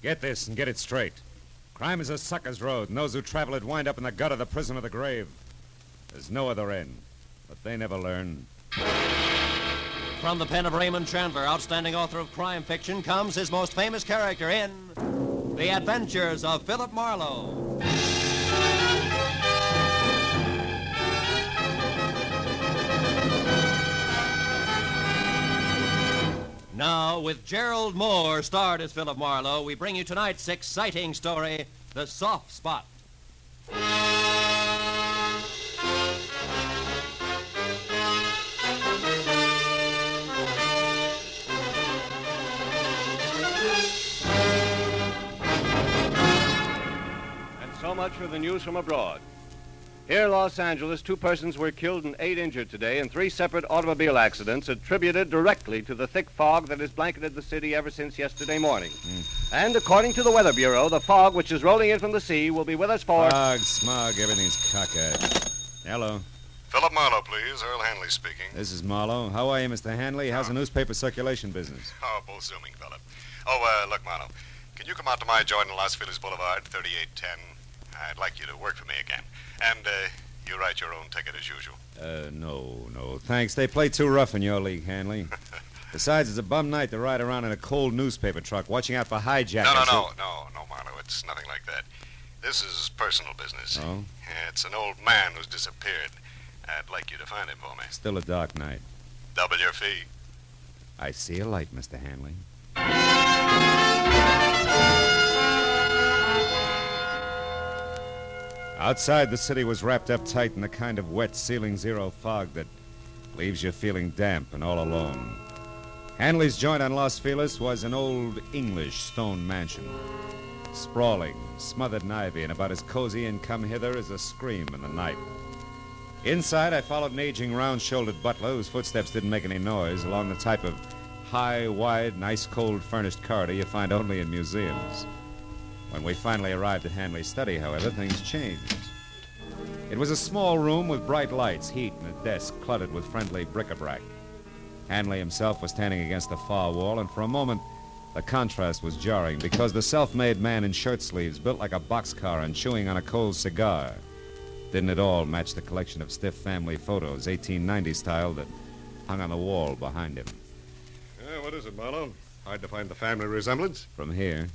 Get this and get it straight. Crime is a sucker's road, and those who travel it wind up in the gut of the prison of the grave. There's no other end, but they never learn. From the pen of Raymond Chandler, outstanding author of crime fiction, comes his most famous character in The Adventures of Philip Marlowe. Now, with Gerald Moore starred as Philip Marlowe, we bring you tonight's exciting story, The Soft Spot. So much for the news from abroad. Here in Los Angeles, 2 persons were killed and 8 injured today in 3 separate automobile accidents attributed directly to the thick fog that has blanketed the city ever since yesterday morning. And according to the Weather Bureau, the fog which is rolling in from the sea will be with us for... Fog, smog, everything's cockeyed. Hello. Philip Marlowe, please. Earl Hanley speaking. This is Marlowe. How are you, Mr. Hanley? How's the newspaper circulation business? Oh, both zooming, Philip. Oh, look, Marlowe. Can you come out to my joint in Los Feliz Boulevard, 3810? I'd like you to work for me again. And, you write your own ticket as usual. No. Thanks. They play too rough in your league, Hanley. Besides, it's a bum night to ride around in a cold newspaper truck, watching out for hijackers. No, Marlowe. It's nothing like that. This is personal business. Oh? Yeah, it's an old man who's disappeared. I'd like you to find him for me. Still a dark night. Double your fee. I see a light, Mr. Hanley. Outside, the city was wrapped up tight in the kind of wet ceiling zero fog that leaves you feeling damp and all alone. Hanley's joint on Los Feliz was an old English stone mansion. Sprawling, smothered in ivy, and about as cozy and come hither as a scream in the night. Inside, I followed an aging, round-shouldered butler whose footsteps didn't make any noise along the type of high, wide, and ice-cold furnished corridor you find only in museums. When we finally arrived at Hanley's study, however, things changed. It was a small room with bright lights, heat, and a desk cluttered with friendly bric-a-brac. Hanley himself was standing against the far wall, and for a moment, the contrast was jarring because the self-made man in shirt sleeves, built like a boxcar and chewing on a cold cigar, didn't at all match the collection of stiff family photos, 1890 style, that hung on the wall behind him. What is it, Marlowe? Hard to find the family resemblance? From here.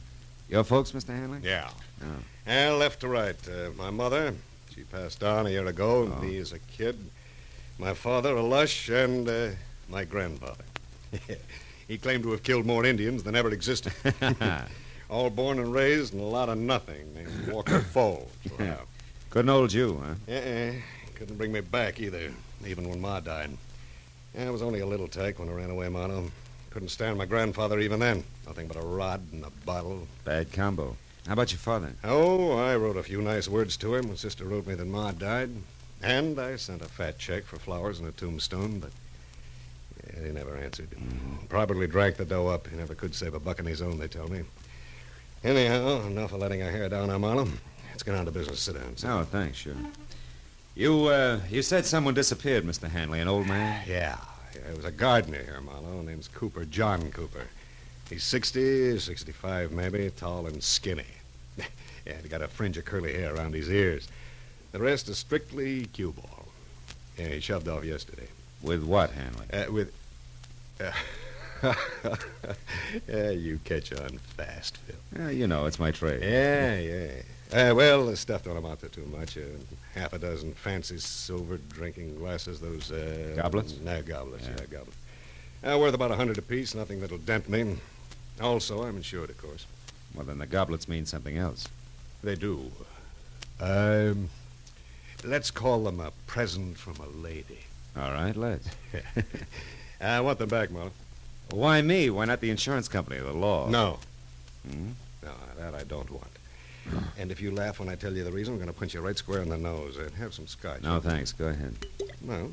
Your folks, Mr. Hanley? Yeah. Oh. Left to right. My mother, she passed on a year ago, me as a kid. My father, a lush, and my grandfather. He claimed to have killed more Indians than ever existed. All born and raised in a lot of nothing named Walker Falls. Wow. Couldn't hold you, huh? Couldn't bring me back either, even when Ma died. I was only a little tyke when I ran away, Marlowe. Couldn't stand my grandfather even then. Nothing but a rod and a bottle. Bad combo. How about your father? Oh, I wrote a few nice words to him when Sister wrote me that Ma died. And I sent a fat check for flowers and a tombstone, but he never answered. Probably drank the dough up. He never could save a buck on his own, they tell me. Anyhow, enough of letting our hair down now, Marlowe. Let's get on to business. Sit down. Oh, thanks, sure. You said someone disappeared, Mr. Hanley, an old man? Yeah, it was a gardener here, Marlowe. Name's Cooper, John Cooper. He's 60, 65 maybe, tall and skinny. Yeah, he got a fringe of curly hair around his ears. The rest is strictly cue ball. Yeah, he shoved off yesterday. With what, Hanley? Yeah, you catch on fast, Phil. Yeah, you know, it's my trade. Yeah. Well, the stuff don't amount to too much. Half a dozen fancy silver drinking glasses, those... Goblets? No, goblets, yeah goblets. Worth about 100 apiece, nothing that'll dent me. Also, I'm insured, of course. Well, then the goblets mean something else. They do. Let's call them a present from a lady. All right, let's. I want them back, Marlowe. Why me? Why not the insurance company or the law? No. Hmm? No, that I don't want. And if you laugh when I tell you the reason, I'm going to punch you right square in the nose. Have some scotch. No, thanks. Go ahead. Well,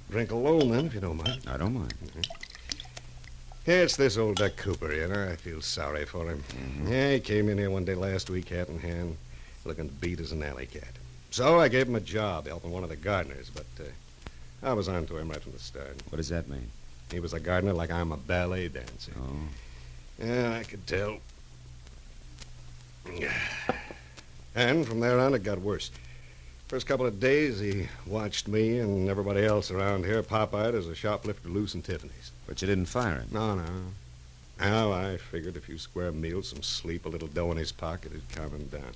drink alone, then, if you don't mind. I don't mind. Yeah, it's this old Duck Cooper, you know. I feel sorry for him. Yeah, he came in here one day last week, hat in hand, looking beat as an alley cat. So I gave him a job helping one of the gardeners, but I was on to him right from the start. What does that mean? He was a gardener like I'm a ballet dancer. Oh. Yeah, I could tell. And from there on, it got worse. First couple of days, he watched me and everybody else around here pop-eyed as a shoplifter loose in Tiffany's. But you didn't fire him. No. Now, I figured a few square meals, some sleep, a little dough in his pocket would calm him down.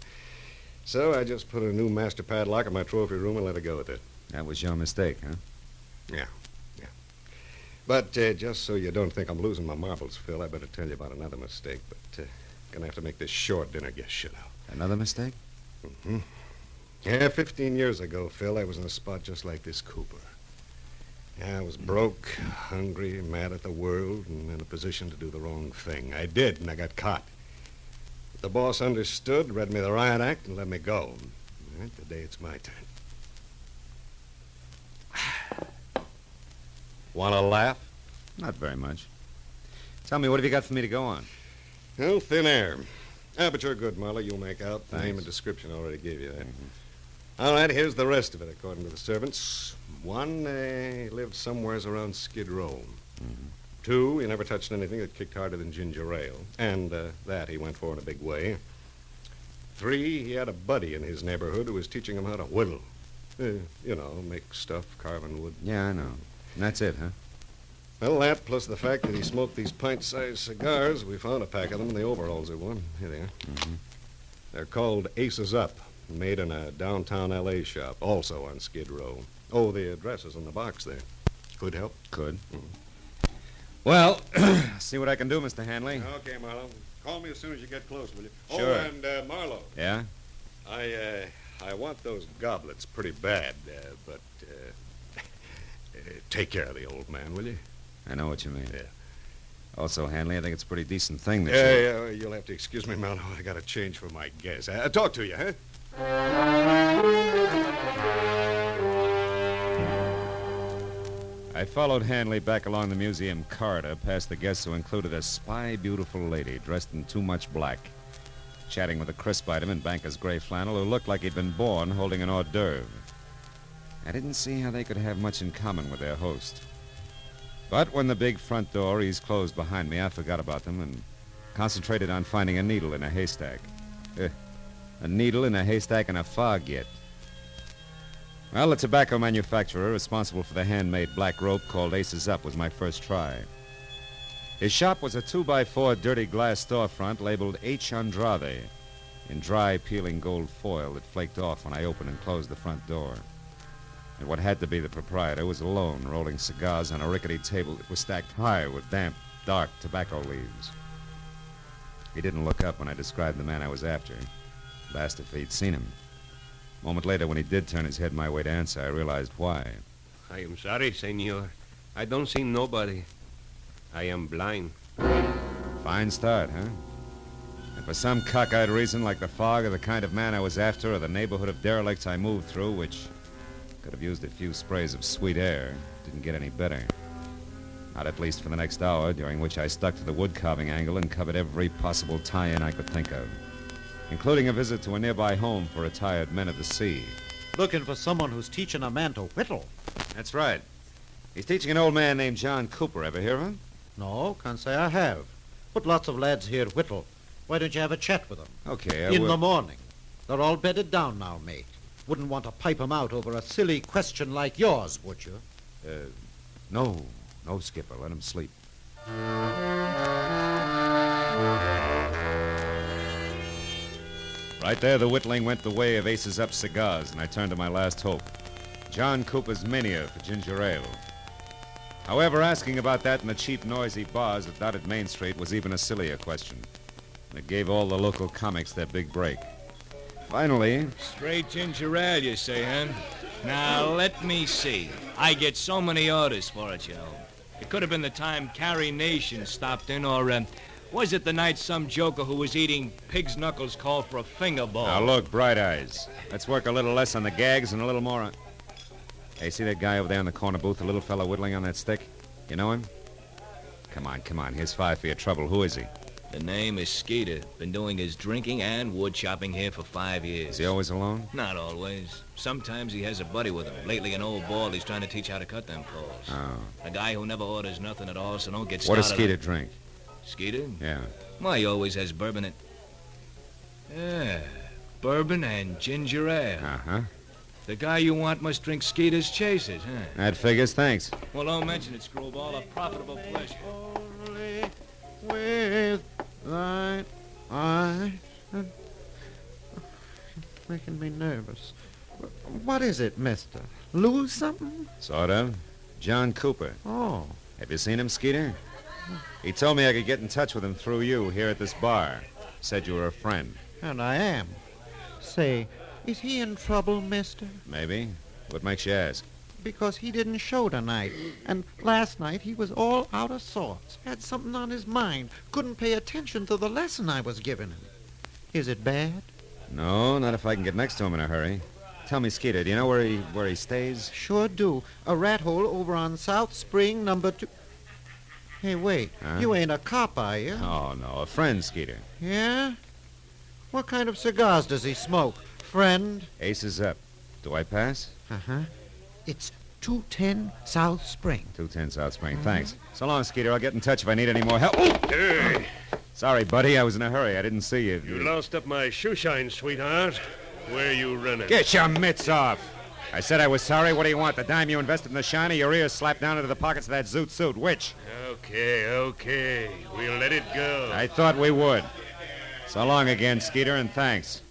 So I just put a new master padlock in my trophy room and let it go with it. That was your mistake, huh? Yeah. But just so you don't think I'm losing my marbles, Phil, I better tell you about another mistake. But gonna have to make this short. Dinner guest shut out. Another mistake? Mm-hmm. Yeah, 15 years ago, Phil, I was in a spot just like this Cooper. Yeah, I was broke, hungry, mad at the world, and in a position to do the wrong thing. I did, and I got caught. The boss understood, read me the riot act, and let me go. And today it's my turn. Want to laugh? Not very much. Tell me, what have you got for me to go on? Oh, thin air. But you're good, Marlowe. You'll make out. Thanks. Name and description already gave you that. All right, here's the rest of it, according to the servants. One, he lived somewheres around Skid Row. Two, he never touched anything that kicked harder than ginger ale. And that he went for in a big way. Three, he had a buddy in his neighborhood who was teaching him how to whittle. Make stuff, carving wood. Yeah, I know. And that's it, huh? Well, that, plus the fact that he smoked these pint-sized cigars, we found a pack of them in the overalls he wore. Here they are. They're called Aces Up, made in a downtown L.A. shop, also on Skid Row. Oh, the address is in the box there. Could help. Could. Well, see what I can do, Mr. Hanley. Okay, Marlowe. Call me as soon as you get close, will you? Sure. Oh, and, Marlowe. Yeah? I want those goblets pretty bad, but take care of the old man, will you? I know what you mean. Yeah. Also, Hanley, I think it's a pretty decent thing that Yeah, you'll have to excuse me, Marlowe. I got to change for my guess. Talk to you, huh? I followed Hanley back along the museum corridor past the guests who included a spy beautiful lady dressed in too much black, chatting with a crisp item in banker's gray flannel who looked like he'd been born holding an hors d'oeuvre. I didn't see how they could have much in common with their host. But when the big front door eased closed behind me, I forgot about them and concentrated on finding a needle in a haystack. A needle in a haystack in a fog yet. Well, the tobacco manufacturer responsible for the handmade black rope called Aces Up was my first try. His shop was a 2x4 dirty glass storefront labeled H. Andrade in dry, peeling gold foil that flaked off when I opened and closed the front door. And what had to be the proprietor was alone, rolling cigars on a rickety table that was stacked high with damp, dark tobacco leaves. He didn't look up when I described the man I was after. Asked if he'd seen him. A moment later, when he did turn his head my way to answer, I realized why. I am sorry, senor. I don't see nobody. I am blind. Fine start, huh? And for some cockeyed reason, like the fog or the kind of man I was after or the neighborhood of derelicts I moved through, which could have used a few sprays of sweet air, didn't get any better. Not at least for the next hour, during which I stuck to the wood-carving angle and covered every possible tie-in I could think of, including a visit to a nearby home for retired men of the sea. Looking for someone who's teaching a man to whittle. That's right. He's teaching an old man named John Cooper. Ever hear of him? No, can't say I have. But lots of lads here whittle. Why don't you have a chat with them? Okay, I In will. the morning. They're all bedded down now, mate. Wouldn't want to pipe 'em out over a silly question like yours, would you? No, Skipper. Let him sleep. Right there, the whittling went the way of Aces Up cigars, and I turned to my last hope. John Cooper's mania for ginger ale. However, asking about that in the cheap, noisy bars that dotted Main Street was even a sillier question. And it gave all the local comics their big break. Finally, Straight ginger ale, you say, huh? Now, let me see. I get so many orders for it, you know. It could have been the time Carrie Nation stopped in, or was it the night some joker who was eating pig's knuckles called for a finger bowl? now look, Bright Eyes. Let's work a little less on the gags and a little more on... Hey, see that guy over there in the corner booth, the little fellow whittling on that stick? You know him? Come on. Here's 5 for your trouble. Who is he? The name is Skeeter. Been doing his drinking and wood chopping here for 5 years. Is he always alone? Not always. Sometimes he has a buddy with him. Lately, an old bald he's trying to teach how to cut them poles. Oh. A guy who never orders nothing at all, so don't get What started. does Skeeter drink? Skeeter? Yeah. Why, he always has bourbon in... Yeah, bourbon and ginger ale. Uh-huh. The guy you want must drink Skeeter's Chasers, huh? That figures, thanks. Well, don't mention it, Screwball. A profitable pleasure. Only with thine eyes. Making me nervous. What is it, mister? Lose something? Sort of. John Cooper. Oh. Have you seen him, Skeeter? He told me I could get in touch with him through you here at this bar. Said you were a friend. And I am. Say, is he in trouble, mister? Maybe. What makes you ask? Because he didn't show tonight. And last night he was all out of sorts. Had something on his mind. Couldn't pay attention to the lesson I was giving him. Is it bad? No, not if I can get next to him in a hurry. Tell me, Skeeter, do you know where he stays? Sure do. A rat hole over on South Spring, number 2. Hey, wait. Huh? You ain't a cop, are you? Oh, no, a friend, Skeeter. Yeah? What kind of cigars does he smoke? Friend? Aces up. Do I pass? Uh-huh. It's 210 South Spring. 210 South Spring. Thanks. So long, Skeeter. I'll get in touch if I need any more help. Hey, Sorry, buddy. I was in a hurry. I didn't see you. you lost up my shoe shine, sweetheart. Where you running? Get your mitts off. I said I was sorry. What do you want? The dime you invested in the shiner, your ears slapped down into the pockets of that zoot suit. Which? Okay. We'll let it go. I thought we would. So long again, Skeeter, and thanks.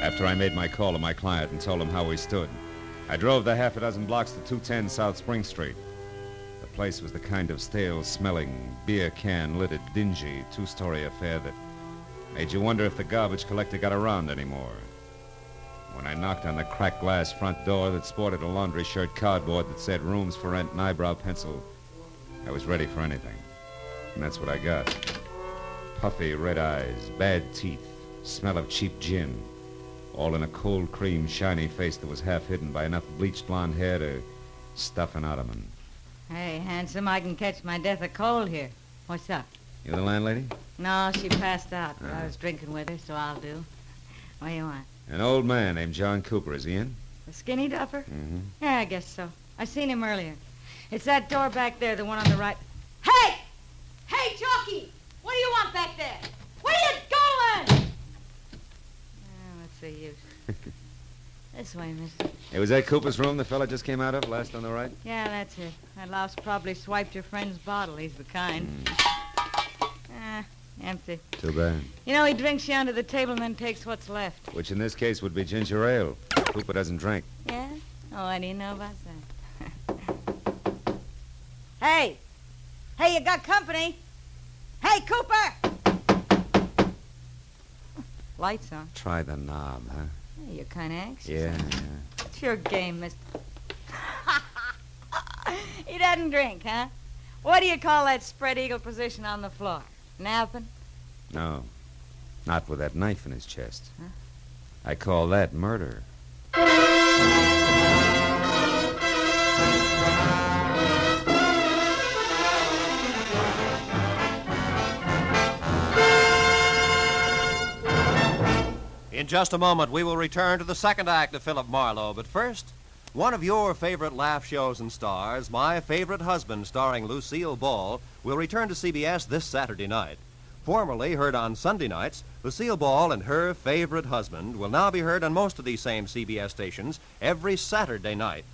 After I made my call to my client and told him how we stood, I drove the half a dozen blocks to 210 South Spring Street. The place was the kind of stale-smelling, beer can-littered, dingy, two-story affair that made you wonder if the garbage collector got around anymore. When I knocked on the cracked glass front door that sported a laundry shirt cardboard that said rooms for rent and eyebrow pencil, I was ready for anything. And that's what I got. Puffy red eyes, bad teeth, smell of cheap gin, all in a cold cream, shiny face that was half hidden by enough bleached blonde hair to stuff an ottoman. Hey, handsome, I can catch my death of cold here. What's up? You the landlady? No, she passed out, but I was drinking with her, so I'll do. What do you want? An old man named John Cooper. Is he in? The skinny duffer? Mm-hmm. Yeah, I guess so. I seen him earlier. It's that door back there, the one on the right. Hey! Hey, Chalky! What do you want back there? Where you going? What's the use? This way, mister. Hey, was that Cooper's room the fella just came out of, last on the right? Yeah, that's it. That louse probably swiped your friend's bottle. He's the kind. Empty. Too bad. You know, he drinks you under the table and then takes what's left. Which in this case would be ginger ale. Cooper doesn't drink. Yeah? Oh, what do you know about that? Hey! Hey, you got company? Hey, Cooper! Lights on. Try the knob, huh? Hey, you're kind of anxious. Yeah. It's your game, mister. He doesn't drink, huh? What do you call that spread eagle position on the floor? Napping? No. Not with that knife in his chest. Huh? I call that murder. In just a moment, we will return to the second act of Philip Marlowe. But first, one of your favorite laugh shows and stars, My Favorite Husband, starring Lucille Ball, will return to CBS this Saturday night. Formerly heard on Sunday nights, Lucille Ball and Her Favorite Husband will now be heard on most of these same CBS stations every Saturday night.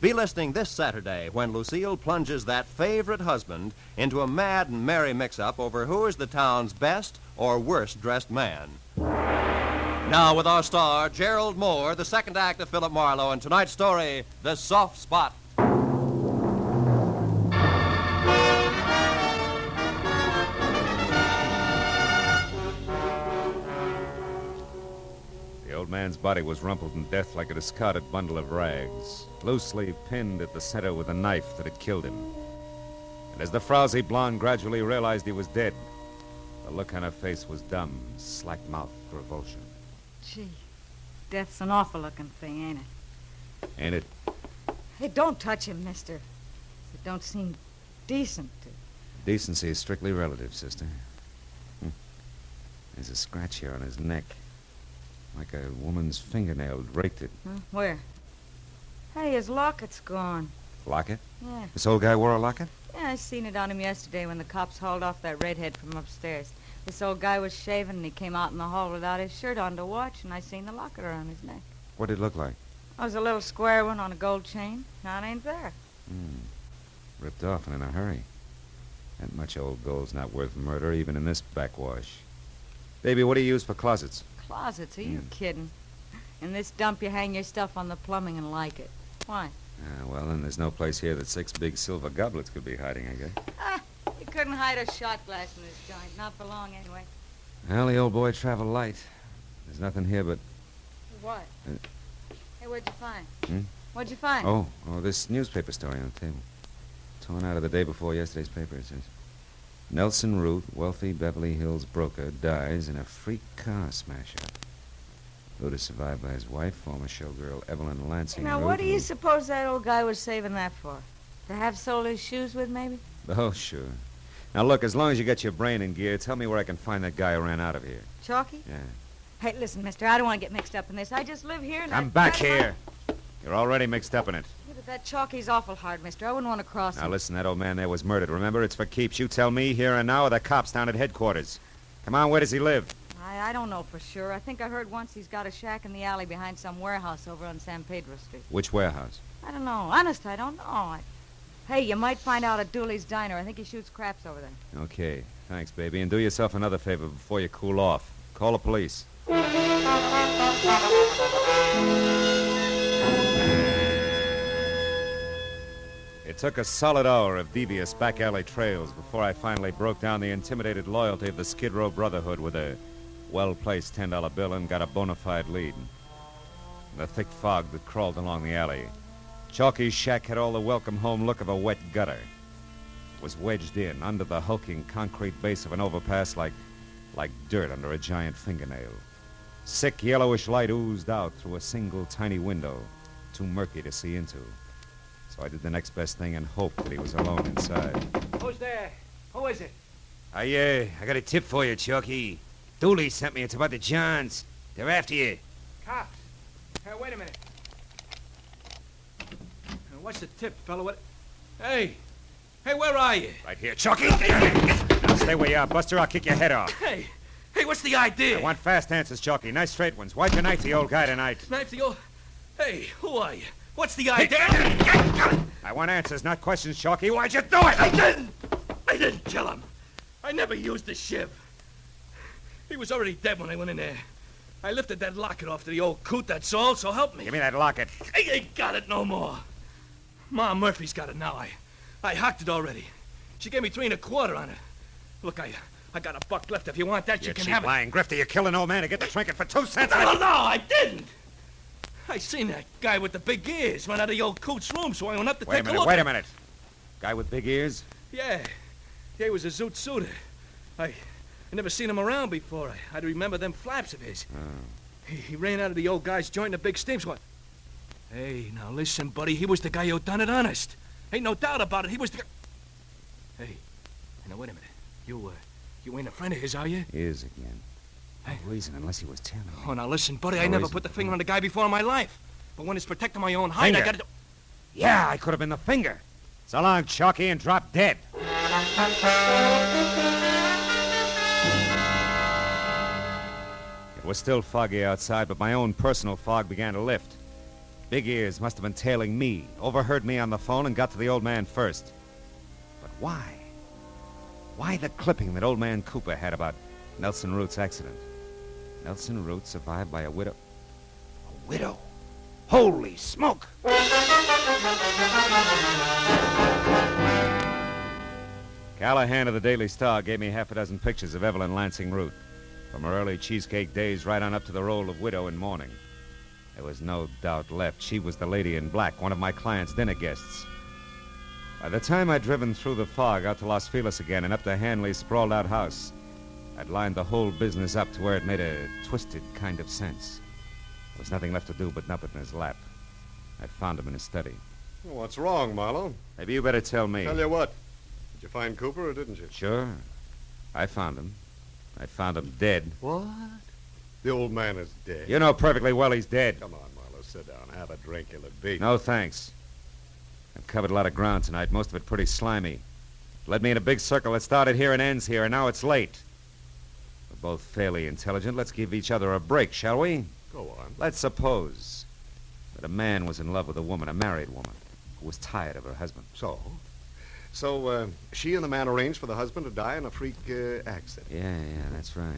Be listening this Saturday when Lucille plunges that favorite husband into a mad and merry mix-up over who is the town's best or worst-dressed man. Now with our star, Gerald Moore, the second act of Philip Marlowe, and tonight's story, The Soft Spot. The old man's body was rumpled in death like a discarded bundle of rags, loosely pinned at the center with a knife that had killed him. And as the frowsy blonde gradually realized he was dead, the look on her face was dumb, slack-mouthed revulsion. Gee, death's an awful-looking thing, ain't it? Ain't it? Hey, don't touch him, mister. It don't seem decent to. Decency is strictly relative, sister. There's a scratch here on his neck, like a woman's fingernail raked it. Huh? Where? Hey, his locket's gone. Locket? Yeah. This old guy wore a locket? Yeah, Yeah, I seen it on him yesterday when the cops hauled off that redhead from upstairs. This old guy was shaving, and he came out in the hall without his shirt on to watch, and I seen the locket around his neck. What did it look like? It was a little square one on a gold chain. Now it ain't there. Ripped off and in a hurry. That much old gold's not worth murder, even in this backwash. Baby, what do you use for closets? Closets? Are you kidding? In this dump, you hang your stuff on the plumbing and like it. Why? Well, then there's no place here that 6 big silver goblets could be hiding, I guess. You couldn't hide a shot glass in this joint. Not for long, anyway. Well, the old boy traveled light. There's nothing here but... What? Hey, what'd you find? Hmm? What'd you find? Oh, this newspaper story on the table. Torn out of the day before yesterday's paper, it says. Nelson Root, wealthy Beverly Hills broker, dies in a freak car smash-up. Root is survived by his wife, former showgirl Evelyn Lansing Now, Root, what do who- you suppose that old guy was saving that for? To have sold his shoes with, maybe? Oh, sure. Now, look, as long as you get your brain in gear, tell me where I can find that guy who ran out of here. Chalky? Yeah. Hey, listen, mister, I don't want to get mixed up in this. I just live here and I'm I back try to find- here. You're already mixed up in it. Yeah, but that Chalky's awful hard, mister. I wouldn't want to cross Now, him. listen, that old man there was murdered. Remember, it's for keeps. You tell me here and now, or the cops down at headquarters. Come on, where does he live? I don't know for sure. I think I heard once he's got a shack in the alley behind some warehouse over on San Pedro Street. Which warehouse? I don't know. Honest, I don't know. Hey, you might find out at Dooley's Diner. I think he shoots craps over there. Okay. Thanks, baby. And do yourself another favor before you cool off. Call the police. It took a solid hour of devious back alley trails before I finally broke down the intimidated loyalty of the Skid Row Brotherhood with a well-placed $10 bill and got a bona fide lead. In the thick fog that crawled along the alley, Chalky's shack had all the welcome home look of a wet gutter. It was wedged in under the hulking concrete base of an overpass like dirt under a giant fingernail. Sick yellowish light oozed out through a single tiny window, too murky to see into. So I did the next best thing and hoped that he was alone inside. Who's there? Who is it? I got a tip for you, Chalky. Dooley sent me. It's about the Johns. They're after you. Cops. Hey, wait a minute. What's the tip, fella? What? Hey, where are you? Right here, Chalky! Now stay where you are, Buster. I'll kick your head off. Hey, what's the idea? I want fast answers, Chalky. Nice straight ones. Why'd you knife the old guy tonight? Knife the old... Hey, who are you? What's the idea? I want answers, not questions, Chalky. Why'd you do it? I didn't kill him. I never used the shiv. He was already dead when I went in there. I lifted that locket off to the old coot, that's all, so help me. Give me that locket. I ain't got it no more. Ma Murphy's got it now. I hocked it already. She gave me 3 1/4 on it. Look, I got a buck left. If you want that, You you can cheap have it. lying grifter. You killed an old man to get the trinket for 2 cents. No, I didn't. I seen that guy with the big ears run out of the old coot's room, so I went up to take a look. Wait a minute. Guy with big ears? Yeah, he was a zoot suitor. I never seen him around before. I'd remember them flaps of his. Oh. He ran out of the old guy's joint in a big steam squad. Hey, now listen, buddy. He was the guy who done it honest. Ain't no doubt about it. He was the... Hey, now wait a minute. You ain't a friend of his, are you? He is again. No reason, unless he was telling me. Oh, now listen, buddy. I No never reason. put the finger on the guy before in my life. But when it's protecting my own hide, I Finger? gotta do... Yeah, I could have been the finger. So long, Chalky, and drop dead. It was still foggy outside, but my own personal fog began to lift. Big Ears must have been tailing me, overheard me on the phone, and got to the old man first. But why? Why the clipping that old man Cooper had about Nelson Root's accident? Nelson Root survived by a widow. A widow? Holy smoke! Callahan of the Daily Star gave me half a dozen pictures of Evelyn Lansing Root, from her early cheesecake days right on up to the role of widow in mourning. There was no doubt left. She was the lady in black, one of my client's dinner guests. By the time I'd driven through the fog out to Los Feliz again and up to Hanley's sprawled-out house, I'd lined the whole business up to where it made a twisted kind of sense. There was nothing left to do but nub it in his lap. I'd found him in his study. Well, what's wrong, Marlowe? Maybe you better tell me. Tell you what. Did you find Cooper or didn't you? Sure. I found him. I found him dead. What? The old man is dead. You know perfectly well he's dead. Come on, Marlowe, sit down. Have a drink. You'll beat. No, thanks. I've covered a lot of ground tonight, most of it pretty slimy. Led me in a big circle that started here and ends here, and now it's late. We're both fairly intelligent. Let's give each other a break, shall we? Go on. Let's suppose that a man was in love with a woman, a married woman, who was tired of her husband. So, she and the man arranged for the husband to die in a freak accident. Yeah, that's right.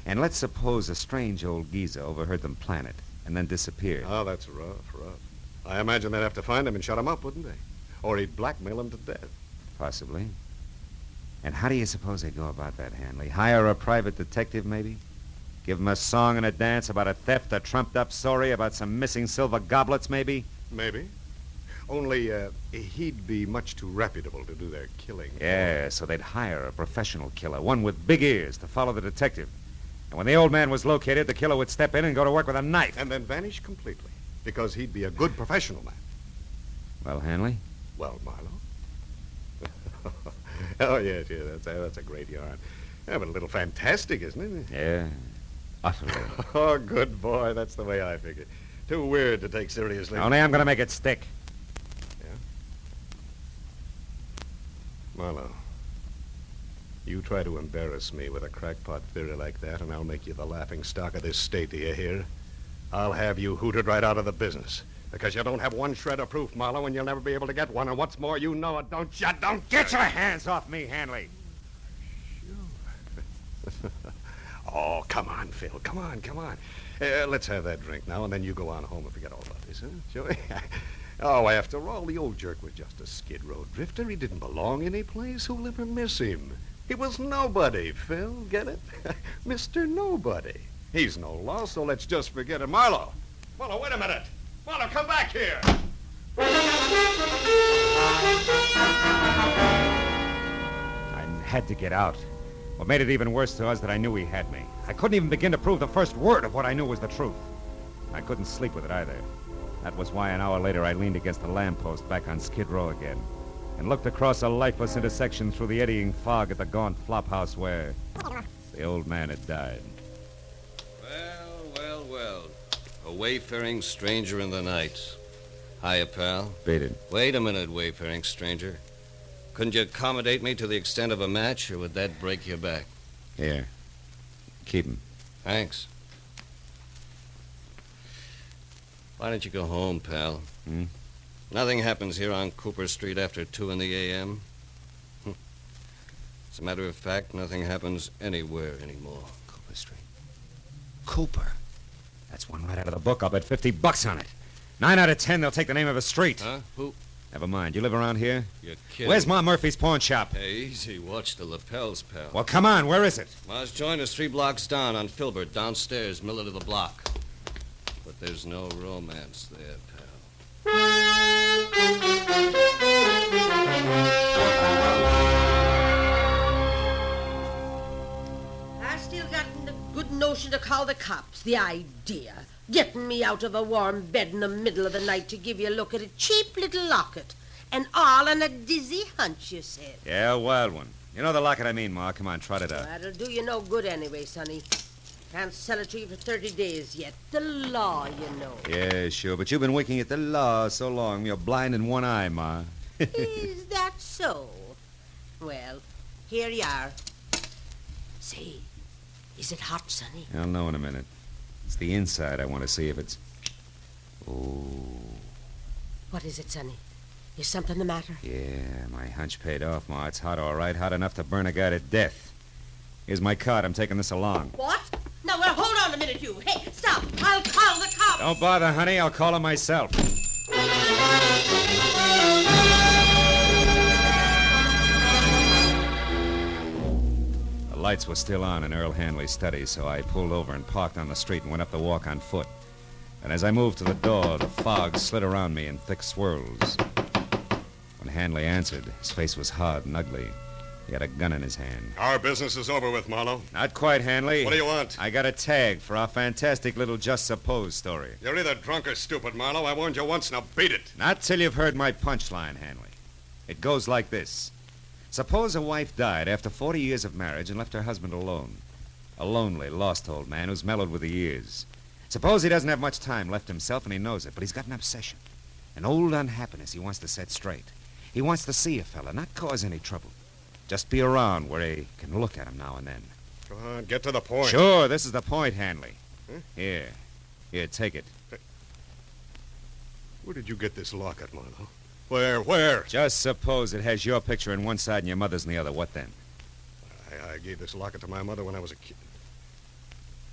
And let's suppose a strange old geezer overheard them plan it and then disappeared. Oh, that's rough. I imagine they'd have to find him and shut him up, wouldn't they? Or he'd blackmail him to death. Possibly. And how do you suppose they'd go about that, Hanley? Hire a private detective, maybe? Give him a song and a dance about a theft, a trumped-up story about some missing silver goblets, maybe? Maybe. Only, he'd be much too reputable to do their killing. Yeah, so they'd hire a professional killer, one with big ears, to follow the detective. And when the old man was located, the killer would step in and go to work with a knife. And then vanish completely, because he'd be a good professional man. Well, Hanley? Well, Marlowe? Oh, yes, that's a great yarn. Yeah, but a little fantastic, isn't it? Yeah, utterly. Oh, good boy. That's the way I figured. Too weird to take seriously. Only I'm going to make it stick. Yeah? Marlowe, you try to embarrass me with a crackpot theory like that, and I'll make you the laughing stock of this state, do you hear? I'll have you hooted right out of the business. Because you don't have one shred of proof, Marlowe, and you'll never be able to get one. And what's more, you know it, don't you? Don't Get your hands off me, Hanley. Oh, come on, Phil. Come on. Let's have that drink now, and then you go on home and forget all about this, huh? Shall we? Oh, after all, the old jerk was just a skid row drifter. He didn't belong any place. Who'll ever miss him? He was nobody, Phil. Get it? Mr. Nobody. He's no loss, so let's just forget it. Marlowe, wait a minute. Marlowe, come back here. I had to get out. What made it even worse to us that I knew he had me. I couldn't even begin to prove the first word of what I knew was the truth. I couldn't sleep with it either. That was why an hour later I leaned against a lamppost back on Skid Row again and looked across a lifeless intersection through the eddying fog at the gaunt flophouse where the old man had died. Well. A wayfaring stranger in the night. Hiya, pal. Beat it. Wait a minute, wayfaring stranger. Couldn't you accommodate me to the extent of a match, or would that break your back? Here. Keep him. Thanks. Why don't you go home, pal? Nothing happens here on Cooper Street after 2 in the a.m. As a matter of fact, nothing happens anywhere anymore. Cooper Street. Cooper. That's one right out of the book. I'll bet $50 on it. 9 out of 10, they'll take the name of a street. Huh? Who? Never mind. You live around here? You're kidding. Where's Ma Murphy's pawn shop? Hey, easy. Watch the lapels, pal. Well, come on. Where is it? Ma's joined us 3 blocks down on Filbert, downstairs, middle of the block. But there's no romance there, pal. I still got the good notion to call the cops. The idea. Getting me out of a warm bed in the middle of the night to give you a look at a cheap little locket. And all on a dizzy hunch, you said. Yeah, a wild one. You know the locket I mean, Ma. Come on, trot it out. That'll do you no good anyway, sonny. Can't sell it to you for 30 days yet. The law, you know. Yeah, sure. But you've been winking at the law so long, you're blind in one eye, Ma. Is that so? Well, here you are. Say, is it hot, sonny? I'll know in a minute. It's the inside I want to see if it's... Oh, What is it, sonny? Is something the matter? yeah, my hunch paid off, Ma. It's hot, all right. Hot enough to burn a guy to death. Here's my card. I'm taking this along. What? Now, well, hold on a minute, you. Hey, stop. I'll call the cops. Don't bother, honey. I'll call him myself. The lights were still on in Earl Hanley's study, so I pulled over and parked on the street and went up the walk on foot. And as I moved to the door, the fog slid around me in thick swirls. When Hanley answered, his face was hard and ugly. He had a gun in his hand. Our business is over with, Marlowe. Not quite, Hanley. What do you want? I got a tag for our fantastic little Just Suppose story. You're either drunk or stupid, Marlowe. I warned you once, now beat it. Not till you've heard my punchline, Hanley. It goes like this. Suppose a wife died after 40 years of marriage and left her husband alone. A lonely, lost old man who's mellowed with the years. Suppose he doesn't have much time left himself and he knows it, but he's got an obsession. An old unhappiness he wants to set straight. He wants to see a fella, not cause any trouble. Just be around where he can look at him now and then. Come on, get to the point. Sure, this is the point, Hanley. Huh? Here, take it. Where did you get this locket, Marlowe? Where? Just suppose it has your picture on one side and your mother's on the other. What then? I gave this locket to my mother when I was a kid.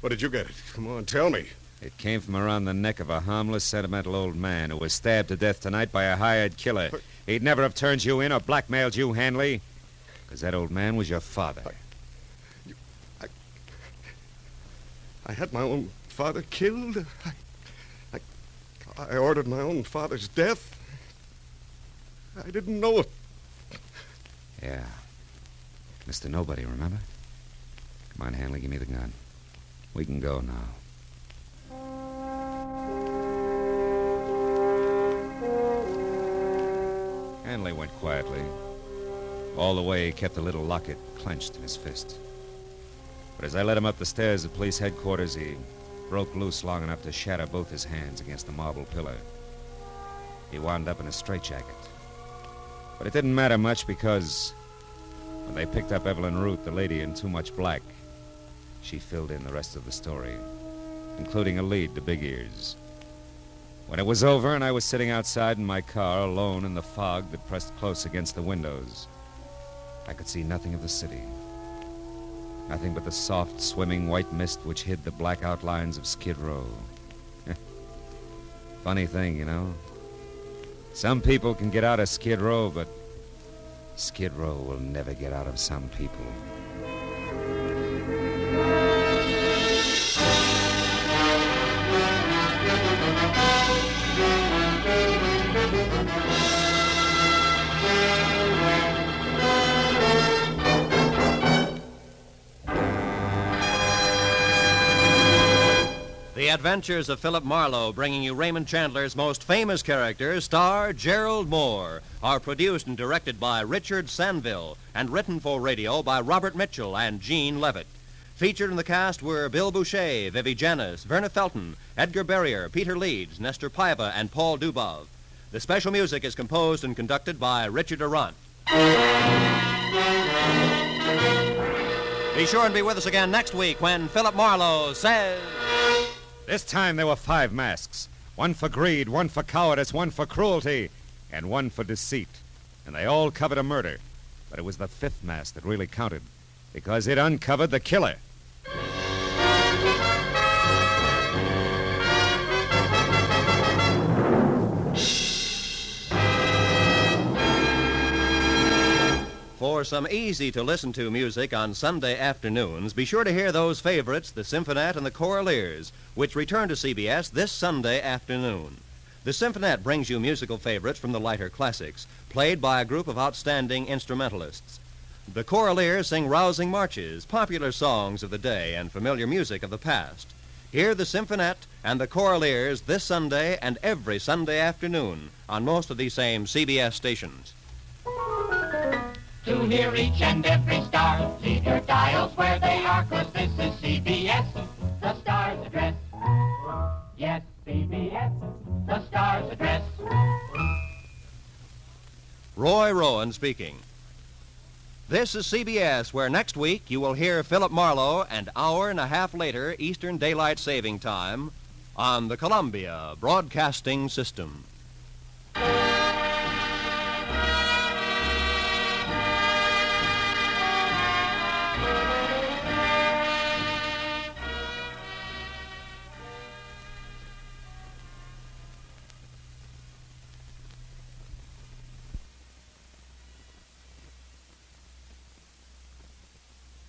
Where did you get it? Come on, tell me. It came from around the neck of a harmless, sentimental old man who was stabbed to death tonight by a hired killer. He'd never have turned you in or blackmailed you, Hanley, because that old man was your father. I had my own father killed. I ordered my own father's death. I didn't know it. Yeah. Mr. Nobody, remember? Come on, Hanley, give me the gun. We can go now. Hanley went quietly. All the way, he kept the little locket clenched in his fist. But as I led him up the stairs at police headquarters, he broke loose long enough to shatter both his hands against the marble pillar. He wound up in a straitjacket. But it didn't matter much because when they picked up Evelyn Root, the lady in too much black, she filled in the rest of the story, including a lead to Big Ears. When it was over and I was sitting outside in my car alone in the fog that pressed close against the windows, I could see nothing of the city. Nothing but the soft, swimming white mist which hid the black outlines of Skid Row. Funny thing, you know. Some people can get out of Skid Row, but Skid Row will never get out of some people. The Adventures of Philip Marlowe, bringing you Raymond Chandler's most famous characters, star Gerald Moore, are produced and directed by Richard Sanville and written for radio by Robert Mitchell and Gene Levitt. Featured in the cast were Bill Boucher, Vivi Janis, Verna Felton, Edgar Barrier, Peter Leeds, Nestor Paiva, and Paul Dubov. The special music is composed and conducted by Richard Arant. Be sure and be with us again next week when Philip Marlowe says... This time there were 5 masks. One for greed, one for cowardice, one for cruelty, and one for deceit. And they all covered a murder. But it was the 5th mask that really counted, because it uncovered the killer. For some easy-to-listen-to music on Sunday afternoons, be sure to hear those favorites, the Symphonette and the Choraleers, which return to CBS this Sunday afternoon. The Symphonette brings you musical favorites from the lighter classics, played by a group of outstanding instrumentalists. The Choraleers sing rousing marches, popular songs of the day, and familiar music of the past. Hear the Symphonette and the Choraleers this Sunday and every Sunday afternoon on most of these same CBS stations. To hear each and every star, leave your dials where they are, 'cause this is CBS, the Star's Address. Yes, CBS, the Star's Address. Roy Rowan speaking. This is CBS, where next week you will hear Philip Marlowe an hour and a half later Eastern Daylight Saving Time on the Columbia Broadcasting System.